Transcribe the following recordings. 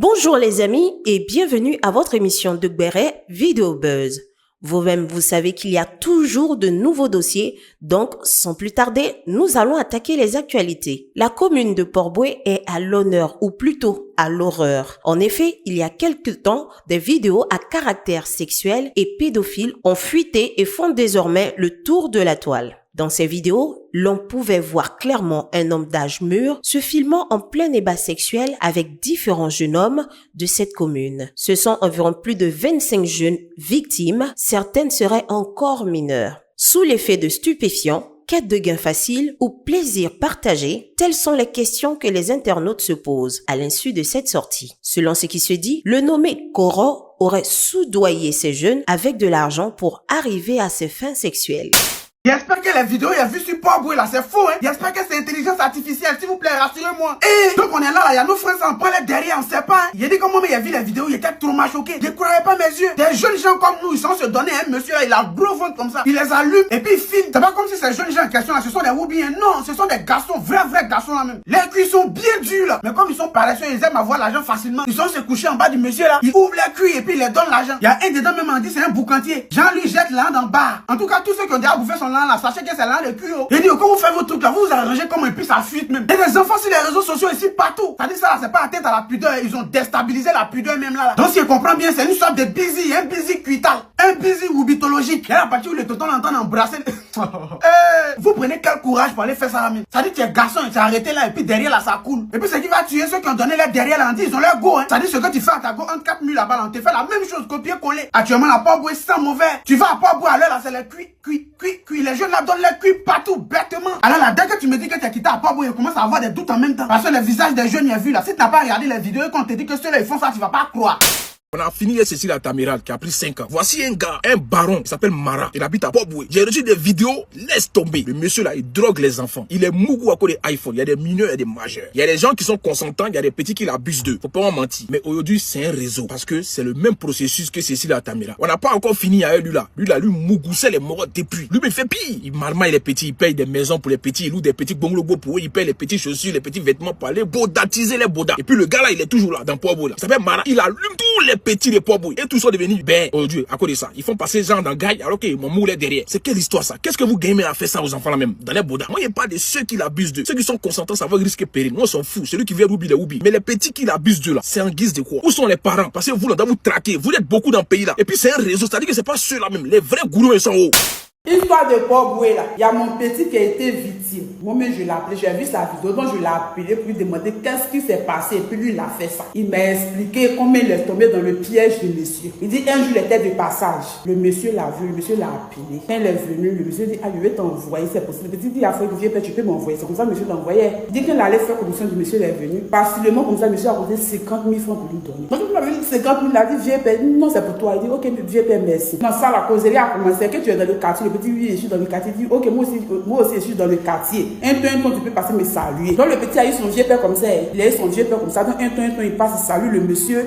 Bonjour les amis et bienvenue à votre émission de Béret Vidéo Buzz. Vous-même, vous savez qu'il y a toujours de nouveaux dossiers, donc sans plus tarder, nous allons attaquer les actualités. La commune de Port-Bouët est à l'honneur ou plutôt à l'horreur. En effet, il y a quelque temps, des vidéos à caractère sexuel et pédophile ont fuité et font désormais le tour de la toile. Dans ces vidéos, l'on pouvait voir clairement un homme d'âge mûr se filmant en plein débat sexuel avec différents jeunes hommes de cette commune. Ce sont environ plus de 25 jeunes victimes, certaines seraient encore mineures. Sous l'effet de stupéfiants, quête de gain facile ou plaisir partagé, telles sont les questions que les internautes se posent à l'insu de cette sortie. Selon ce qui se dit, le nommé Coro aurait soudoyé ces jeunes avec de l'argent pour arriver à ses fins sexuelles. J'espère que la vidéo il a vu sur Port-Bouët là, c'est faux hein. J'espère que c'est intelligence artificielle, s'il vous plaît, rassurez-moi. Et donc on est là, il y a nos frères en parlait derrière, on sait pas. Hein. Il a dit comment il a vu la vidéo, il était trop mal choqué. Je croyais pas mes yeux. Des jeunes gens comme nous, ils sont se donner un monsieur là, il a gros ventre comme ça. Il les allume et puis il filme. C'est pas comme si ces jeunes gens en question là, ce sont des woubiens. Non, ce sont des garçons, vrais garçons là même. Les cuits sont bien durs là. Mais comme ils sont paresseux, ils aiment avoir l'argent facilement. Ils sont se coucher en bas du monsieur là. Ils ouvrent les cuits et puis ils les donnent l'argent. Il y a un dedans même, on dit c'est un boucantier. Jean lui jette la langue en bas. En tout cas, tous ceux qui ont déjà bouffé son langue là, sachez que c'est le cul. Et dit, quand vous faites vos trucs là, vous vous arrangez comme un puis ça fuite même. Et des enfants sur les réseaux sociaux ici partout. Ça dit ça, c'est pas atteinte à la pudeur. Ils ont déstabilisé la pudeur même là. Donc si je comprends bien, c'est une sorte de busy, un busy cuital, un busy wubitologique. Et à la partie où les tontons l'entendent embrasser. Vous prenez quel courage pour aller faire ça même. Ça dit que tu es garçon, tu es arrêté là et puis derrière là ça coule. Et puis ce qui va tuer ceux qui ont donné l'air derrière là, on dit ils ont leur go hein. Ça dit ce que tu fais à ta go entre 4 000 là-bas, on te fait la même chose copier-coller. Actuellement la Port-Bouët sans mauvais. Tu vas à Port-Bouët à l'heure là, c'est les cuits. Les jeunes là donnent les cuits partout, bêtement. Alors là, dès que tu me dis que tu as quitté à Port-Bouët, il commence à avoir des doutes en même temps. Parce que le visage des jeunes, il y a vu là. Si tu n'as pas regardé les vidéos et qu'on te dit que ceux-là ils font ça, tu vas pas croire. On a fini avec Cécile Atamiral qui a pris 5 ans. Voici un gars, un baron, il s'appelle Mara. Il habite à Port-Bouët. J'ai reçu des vidéos, laisse tomber. Le monsieur là, il drogue les enfants. Il est mougou à cause des iPhones. Il y a des mineurs et des majeurs. Il y a des gens qui sont consentants, il y a des petits qui l'abusent d'eux. Faut pas en mentir. Mais aujourd'hui, c'est un réseau. Parce que c'est le même processus que Cécile Atamiral. On n'a pas encore fini avec lui là. Lui mougoussait les morts depuis. Lui, il fait pire. Il marmaille les petits, il paye des maisons pour les petits, il loue des petits bungalows pour eux, il paye les petits chaussures, les petits vêtements pour aller bodatiser les bodas. Et puis le gars là, il est toujours là, dans Port-Bouët là. Ça s'appelle Mara. Il allume tous les petits de Port-Bouët. Et tous sont devenus aujourd'hui à cause de ça. Ils font passer gens dans le gaille alors qu'ils m'ont moulé derrière. C'est quelle histoire ça? Qu'est-ce que vous gagnez à faire ça aux enfants là même? Dans les bodas. Moi, il n'y a pas de ceux qui l'abusent d'eux. Ceux qui sont consentants, ça va risquer péril. Moi, on s'en fout. Celui qui vient roubi, les oubi. Mais les petits qui l'abusent d'eux là, c'est en guise de quoi? Où sont les parents? Parce que vous là, vous traquez. Vous êtes beaucoup dans le pays là. Et puis c'est un réseau. C'est-à-dire que c'est pas ceux là même. Les vrais gourous, ils sont hauts. Histoire de Port-Bouët là, il y a mon petit qui a été victime. Moi-même je l'ai appelé, j'ai vu sa vidéo, donc je l'ai appelé pour lui demander qu'est-ce qui s'est passé. Et puis lui il a fait ça. Il m'a expliqué comment il est tombé dans le piège du monsieur. Il dit un jour il était de passage. Le monsieur l'a vu, le monsieur l'a appelé. Quand il est venu, le monsieur dit ah je vais t'envoyer, c'est possible. Le petit dit ah faut que tu peux m'envoyer. C'est comme ça le monsieur l'envoyait. Il dit qu'il allait faire commission du monsieur, il est venu. Facilement comme ça, le monsieur a coûté 50 000 francs pour lui donner. Donc il m'a dit 50 000, il a dit vieux père, non c'est pour toi. Il dit ok vieux père merci. Non ça la causerie a commencé que tu es dans le quartier. Le petit lui je suis dans le quartier, il dit ok moi aussi je suis dans le quartier. Un temps tu peux passer me saluer. Donc le petit a eu son vieux père comme ça, il a eu son vieux père comme ça. Donc un temps il passe, il salue le monsieur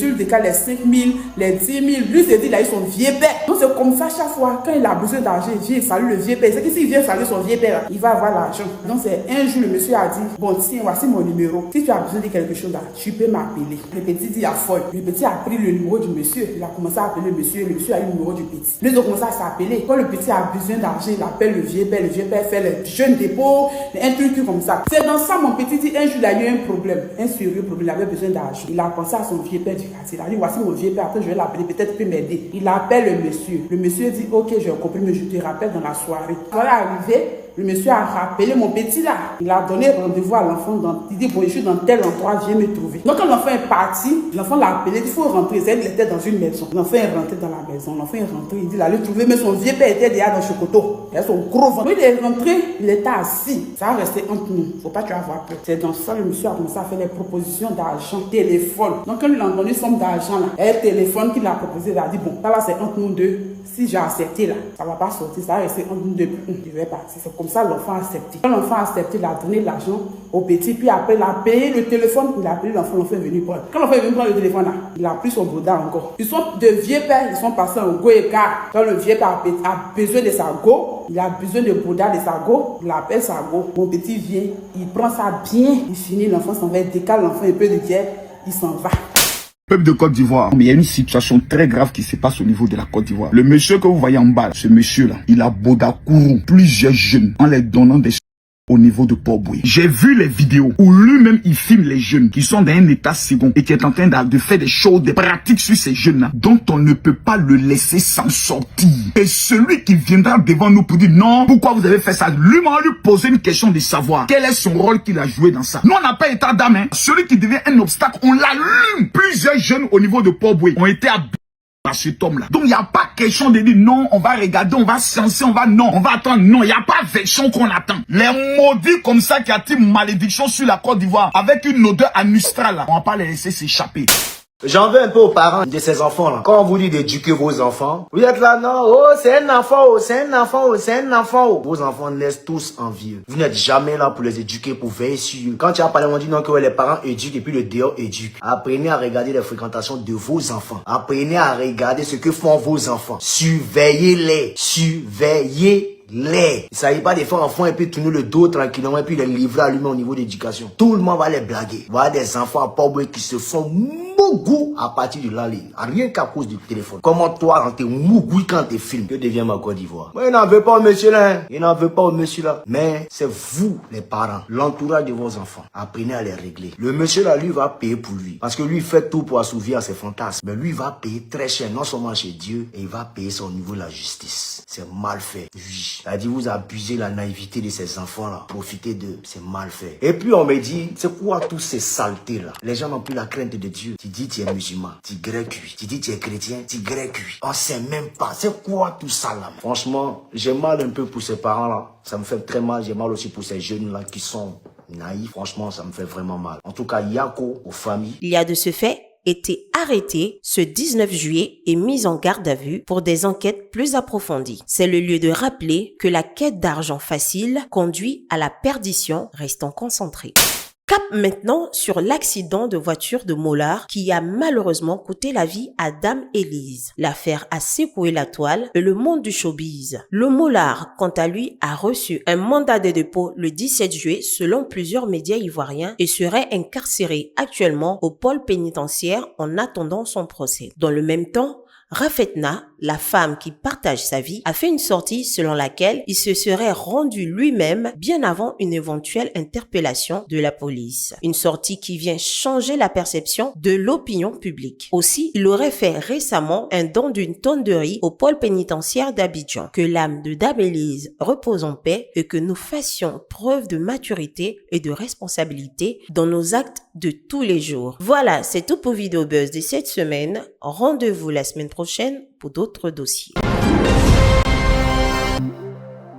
lui décale les 5 000, les 10 000. Lui se dit il a eu son vieux père. Donc c'est comme ça chaque fois quand il a besoin d'argent, il salue le vieux père. C'est que s'il vient saluer son vieux père, il va avoir l'argent. Donc c'est un jour le monsieur a dit bon tiens voici mon numéro. Si tu as besoin de quelque chose là, tu peux m'appeler. Le petit dit à folle. Le petit a pris le numéro du monsieur, il a commencé à appeler le monsieur a eu le numéro du petit. Les autres commencé à s'appeler. Quand le petit a besoin d'argent, il appelle le vieux père fait les jeunes dépôts, un truc comme ça. C'est dans ça mon petit dit un jour il a eu un problème, un sérieux problème, il avait besoin d'argent. Il a pensé à son vieux père du quartier. Il a dit voici mon vieux père, après je vais l'appeler, peut-être il peut m'aider. Il appelle le monsieur. Le monsieur dit ok j'ai compris mais je te rappelle dans la soirée. Quand il est arrivé, le monsieur a rappelé mon petit là. Il a donné rendez-vous à l'enfant. Il dit bon je suis dans tel endroit, viens me trouver. Donc quand l'enfant est parti, l'enfant l'a appelé, il faut rentrer. Il était dans une maison. L'enfant est rentré dans la maison. L'enfant est rentré, il dit il allait trouver, mais son vieux père était déjà dans Chocoto. Il a son gros ventre. Il est rentré, il était assis. Ça a resté entre nous. Faut pas tu avoir peur. C'est dans ça le monsieur a commencé à faire les propositions d'argent, téléphone. Donc quand il a donné une somme d'argent là, et le téléphone qu'il a proposé, il a dit bon, ça là c'est entre nous deux. Si j'ai accepté là, ça va pas sortir, ça va rester entre nous deux. Je vais partir. C'est comme ça l'enfant a accepté. Quand l'enfant a accepté, il a donné l'argent au petit, puis après il a payé le téléphone, il a appelé l'enfant est venu prendre. Quand l'enfant est venu prendre le téléphone là, il a pris son boudin encore. Ils sont de vieux pères, ils sont passés en go et car. Quand le vieux père a besoin de sa go, il a besoin de boudin de sa go, il appelle sa go. Mon petit vient, il prend ça bien, il finit, l'enfant s'en va, il décale l'enfant un peu de guerre, il s'en va. Peuple de Côte d'Ivoire, mais il y a une situation très grave qui se passe au niveau de la Côte d'Ivoire. Le monsieur que vous voyez en bas, ce monsieur-là, il a bodakourou plusieurs jeunes en les donnant des au niveau de Port-Boué. J'ai vu les vidéos où lui-même il filme les jeunes qui sont dans un état second et qui est en train de faire des choses, des pratiques sur ces jeunes-là dont on ne peut pas le laisser s'en sortir. Et celui qui viendra devant nous pour dire non, pourquoi vous avez fait ça, lui-même on lui poser une question de savoir quel est son rôle qu'il a joué dans ça. Nous on n'a pas état d'âme, hein. Celui qui devient un obstacle, on l'allume. Plusieurs jeunes au niveau de Port-Boué ont été abusés par cet homme-là. Donc, il n'y a pas question de dire non, on va regarder, on va sciencer, on va attendre. Non, il n'y a pas version qu'on attend. Les maudits comme ça qui attirent malédiction sur la Côte d'Ivoire avec une odeur anustrale, là, on va pas les laisser s'échapper. J'en veux un peu aux parents de ces enfants-là. Quand on vous dit d'éduquer vos enfants, vous êtes là, non, oh, c'est un enfant, oh, c'est un enfant, oh, c'est un enfant, oh. Vos enfants naissent tous envieux. Vous n'êtes jamais là pour les éduquer, pour veiller sur eux. Quand tu as parlé, on dit non, que les parents éduquent et puis le dehors éduque. Apprenez à regarder les fréquentations de vos enfants. Apprenez à regarder ce que font vos enfants. Surveillez-les. Surveillez-les. Il ne s'agit pas de faire enfants et puis tourner le dos tranquillement et puis les livrer à lui-même au niveau d'éducation. Tout le monde va les blaguer. Voilà des enfants à Port-Boué qui se font mougou à partir de là, rien qu'à cause du téléphone. Comment toi, quand t'es mougou quand t'es film, que devient ma Côte d'Ivoire? Moi, il n'en veut pas au monsieur là. Il n'en veut pas au monsieur là. Mais c'est vous, les parents, l'entourage de vos enfants. Apprenez à les régler. Le monsieur là, lui, va payer pour lui. Parce que lui, il fait tout pour assouvir ses fantasmes. Mais lui, il va payer très cher, non seulement chez Dieu, et il va payer son niveau de la justice. C'est mal fait. Oui. C'est-à-dire, vous abusez la naïveté de ces enfants-là. Profitez d'eux. C'est mal fait. Et puis, on me dit, c'est quoi tous ces saletés-là? Les gens n'ont plus la crainte de Dieu. Tu dis, tu es musulman. Tu grec, oui. Tu dis, tu es chrétien. Tu grec, oui. On sait même pas. C'est quoi tout ça, là? Franchement, j'ai mal un peu pour ces parents-là. Ça me fait très mal. J'ai mal aussi pour ces jeunes-là qui sont naïfs. Franchement, ça me fait vraiment mal. En tout cas, Yako, aux familles. Il y a de ce fait été arrêté ce 19 juillet et mis en garde à vue pour des enquêtes plus approfondies. C'est le lieu de rappeler que la quête d'argent facile conduit à la perdition. Restons concentrés. Cap maintenant sur l'accident de voiture de Mollard qui a malheureusement coûté la vie à Dame Élise. L'affaire a secoué la toile et le monde du showbiz. Le Mollard, quant à lui, a reçu un mandat de dépôt le 17 juillet selon plusieurs médias ivoiriens et serait incarcéré actuellement au pôle pénitentiaire en attendant son procès. Dans le même temps, Rafetna, la femme qui partage sa vie, a fait une sortie selon laquelle il se serait rendu lui-même bien avant une éventuelle interpellation de la police. Une sortie qui vient changer la perception de l'opinion publique. Aussi, il aurait fait récemment un don d'une tonne de riz au pôle pénitentiaire d'Abidjan. Que l'âme de Dame Élise repose en paix et que nous fassions preuve de maturité et de responsabilité dans nos actes de tous les jours. Voilà, c'est tout pour Vidéo Buzz de cette semaine. Rendez-vous la semaine prochaine pour d'autres dossiers.